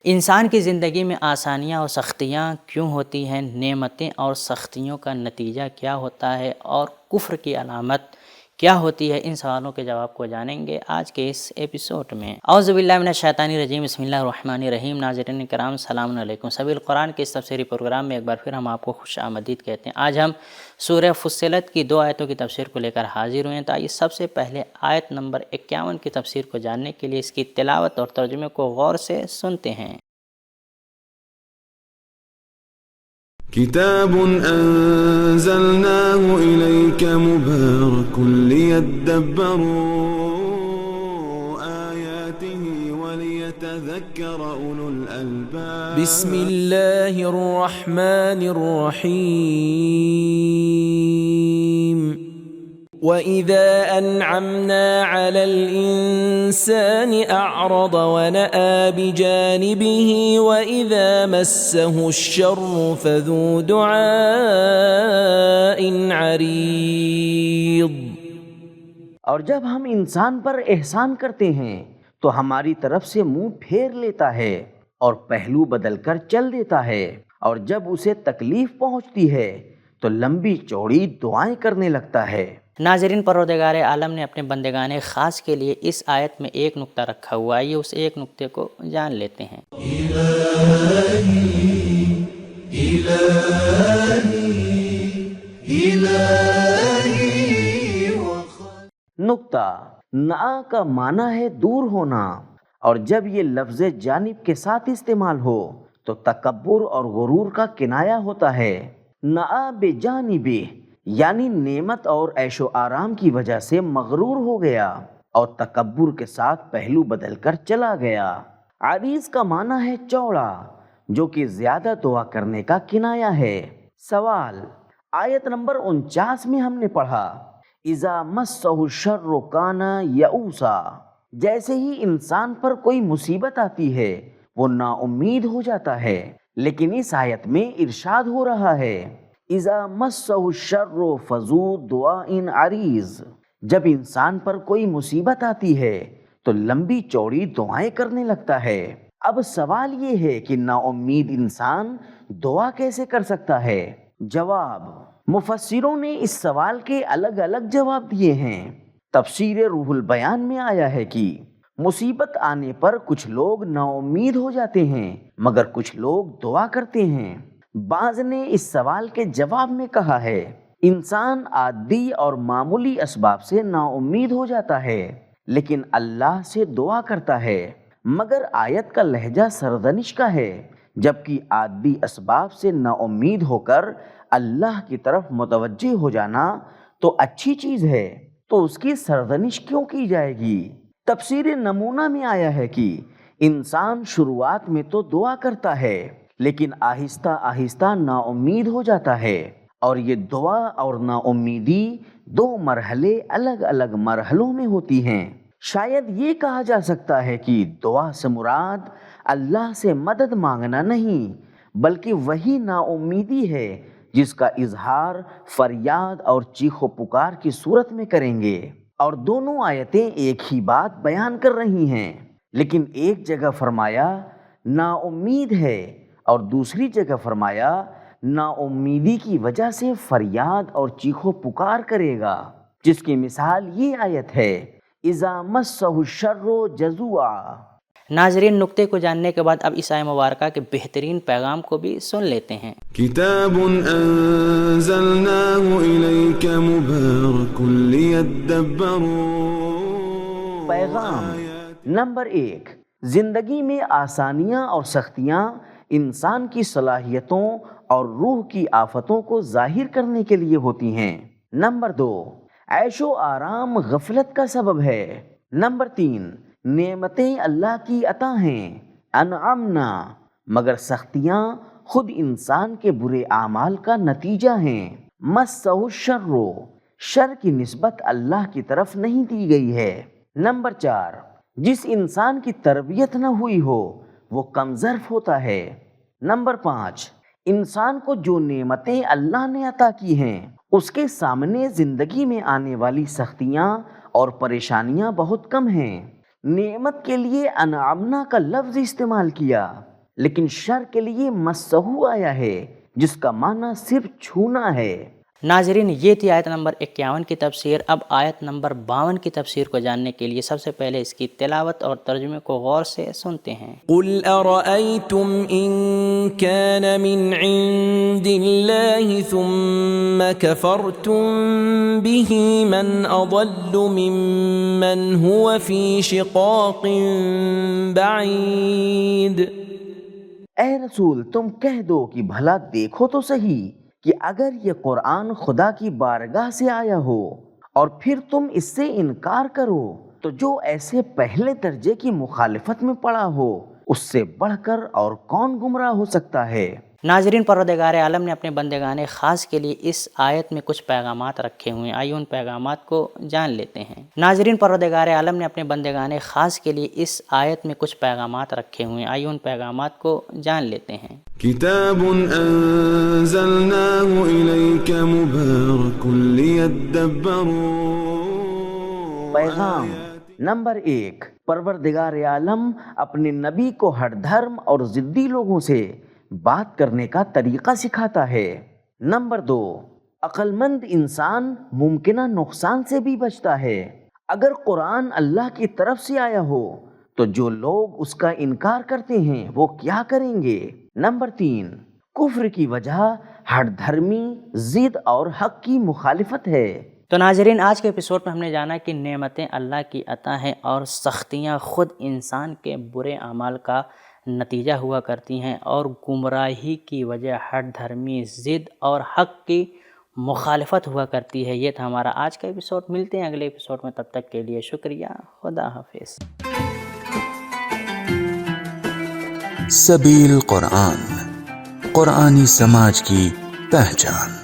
انسان کی زندگی میں آسانیاں اور سختیاں کیوں ہوتی ہیں، نعمتیں اور سختیوں کا نتیجہ کیا ہوتا ہے اور کفر کی علامت کیا ہوتی ہے، ان سوالوں کے جواب کو جانیں گے آج کے اس ایپیسوڈ میں۔ اعوذ باللہ من الشیطان الرجیم، بسم اللہ الرحمن الرحیم۔ ناظرین کرام السلام علیکم۔ سبیل قرآن کے اس تفسیری پروگرام میں ایک بار پھر ہم آپ کو خوش آمدید کہتے ہیں۔ آج ہم سورہ فصلت کی 2 آیتوں کی تفسیر کو لے کر حاضر ہوئے ہیں، تو آئیے سب سے پہلے آیت نمبر 51 کی تفسیر کو جاننے کے لیے اس کی تلاوت اور ترجمے کو غور سے سنتے ہیں۔ كتاب أنزلناه إليك مبارك ليدبروا آياته وليتذكر أولو الألباب بسم الله الرحمن الرحيم وَإِذَا أَنْعَمْنَا عَلَى الْإِنسَانِ أَعْرَضَ وَنَأَى بِجَانِبِهِ وَإِذَا مَسَّهُ الشَّرُّ فَذُو دُعَاءٍ عَرِيضٍ۔ اور جب ہم انسان پر احسان کرتے ہیں تو ہماری طرف سے منہ پھیر لیتا ہے اور پہلو بدل کر چل دیتا ہے، اور جب اسے تکلیف پہنچتی ہے تو لمبی چوڑی دعائیں کرنے لگتا ہے۔ ناظرین، پروردگار عالم نے اپنے بندگان خاص کے لیے اس آیت میں ایک نقطہ رکھا ہوا ہے، یہ اس ایک نقطے کو جان لیتے ہیں۔ نقطہ نا کا معنی ہے دور ہونا، اور جب یہ لفظ جانب کے ساتھ استعمال ہو تو تکبر اور غرور کا کنایہ ہوتا ہے۔ نا بجانبہ یعنی نعمت اور عیش و آرام کی وجہ سے مغرور ہو گیا اور تکبر کے ساتھ پہلو بدل کر چلا گیا۔ عریض کا معنی ہے چوڑا، جو کہ زیادہ دعا کرنے کا کنایہ ہے۔ سوال، آیت نمبر 49 میں ہم نے پڑھا اذا مسہ الشر کان یئوسا، جیسے ہی انسان پر کوئی مصیبت آتی ہے وہ نا امید ہو جاتا ہے، لیکن اس آیت میں ارشاد ہو رہا ہے اذا مسہ الشر فذو دعاء عریض، جب انسان پر کوئی مصیبت آتی ہے تو لمبی چوڑی دعائیں کرنے لگتا ہے۔ اب سوال یہ ہے کہ نا امید انسان دعا کیسے کر سکتا ہے؟ جواب، مفسروں نے اس سوال کے الگ الگ جواب دیے ہیں۔ تفسیر روح البیان میں آیا ہے کہ مصیبت آنے پر کچھ لوگ نا امید ہو جاتے ہیں مگر کچھ لوگ دعا کرتے ہیں۔ بعض نے اس سوال کے جواب میں کہا ہے انسان عادی اور معمولی اسباب سے نا امید ہو جاتا ہے لیکن اللہ سے دعا کرتا ہے، مگر آیت کا لہجہ سرزنش کا ہے، جبکہ عادی اسباب سے نا امید ہو کر اللہ کی طرف متوجہ ہو جانا تو اچھی چیز ہے، تو اس کی سرزنش کیوں کی جائے گی؟ تفسیر نمونہ میں آیا ہے کہ انسان شروعات میں تو دعا کرتا ہے لیکن آہستہ آہستہ نا امید ہو جاتا ہے، اور یہ دعا اور نا امیدی 2 مرحلے الگ الگ مرحلوں میں ہوتی ہیں۔ شاید یہ کہا جا سکتا ہے کہ دعا سے مراد اللہ سے مدد مانگنا نہیں بلکہ وہی نا امیدی ہے جس کا اظہار فریاد اور چیخ و پکار کی صورت میں کریں گے، اور دونوں آیتیں ایک ہی بات بیان کر رہی ہیں، لیکن ایک جگہ فرمایا نا امید ہے اور دوسری جگہ فرمایا نا امیدی کی وجہ سے فریاد اور چیخ و پکار کرے گا، جس کی مثال یہ آیت ہے اذا مسہ الشر جزوعا۔ ناظرین، نقطے کو جاننے کے بعد اب اس آیت مبارکہ کے بہترین پیغام کو بھی سن لیتے ہیں۔ كتاب أنزلناه إليك مبارك ليدبروا پیغام نمبر 1، زندگی میں آسانیاں اور سختیاں انسان کی صلاحیتوں اور روح کی آفتوں کو ظاہر کرنے کے لیے ہوتی ہیں۔ نمبر 2، عیش و آرام غفلت کا سبب ہے۔ نمبر 3، نعمتیں اللہ کی عطا ہیں انعمنا، مگر سختیاں خود انسان کے برے اعمال کا نتیجہ ہیں۔ مسہ الشر، شر کی نسبت اللہ کی طرف نہیں دی گئی ہے۔ نمبر 4، جس انسان کی تربیت نہ ہوئی ہو وہ کم ظرف ہوتا ہے۔ نمبر 5، انسان کو جو نعمتیں اللہ نے عطا کی ہیں اس کے سامنے زندگی میں آنے والی سختیاں اور پریشانیاں بہت کم ہیں۔ نعمت کے لیے انعمنا کا لفظ استعمال کیا، لیکن شر کے لیے مسہو آیا ہے جس کا معنی صرف چھونا ہے۔ ناظرین، یہ تھی آیت نمبر 51 کی تفسیر۔ اب آیت نمبر 52 کی تفسیر کو جاننے کے لیے سب سے پہلے اس کی تلاوت اور ترجمے کو غور سے سنتے ہیں۔ قل ارأيتم ان كان من عند الله ثم كفرتم به من اضل ممن هو في شقاق بعيد۔ اے رسول، تم کہہ دو کہ بھلا دیکھو تو صحیح کہ اگر یہ قرآن خدا کی بارگاہ سے آیا ہو اور پھر تم اس سے انکار کرو تو جو ایسے پہلے درجے کی مخالفت میں پڑا ہو اس سے بڑھ کر اور کون گمراہ ہو سکتا ہے۔ ناظرین، پروردگار عالم نے اپنے بندگان خاص کے لیے اس آیت میں کچھ پیغامات رکھے ہوئے ہیں، آئیے ان پیغامات کو جان لیتے ہیں۔ ناظرین، پروردگار عالم نے اپنے بندگان خاص کے لیے اس آیت میں کچھ پیغامات رکھے ہوئے ہیں، آئیے ان پیغامات کو جان لیتے ہیں۔ كتاب أنزلناه إليك مبارك ليدبروا پیغام نمبر 1، پروردگار عالم اپنے نبی کو ہر دھرم اور ضدی لوگوں سے بات کرنے کا طریقہ سکھاتا ہے۔ نمبر 2، عقل مند انسان ممکنہ نقصان سے بھی بچتا ہے۔ اگر قرآن اللہ کی طرف سے آیا ہو تو جو لوگ اس کا انکار کرتے ہیں وہ کیا کریں گے۔ نمبر 3، کفر کی وجہ ہر دھرمی، ضد اور حق کی مخالفت ہے۔ تو ناظرین، آج کے ایپیسوڈ میں ہم نے جانا کہ نعمتیں اللہ کی عطا ہیں اور سختیاں خود انسان کے برے اعمال کا نتیجہ ہوا کرتی ہیں، اور گمراہی کی وجہ ہر دھرمی، ضد اور حق کی مخالفت ہوا کرتی ہے۔ یہ تھا ہمارا آج کا ایپیسوڈ۔ ملتے ہیں اگلے ایپیسوڈ میں، تب تک کے لیے شکریہ، خدا حافظ۔ سبیل قرآن، قرآنی سماج کی پہچان۔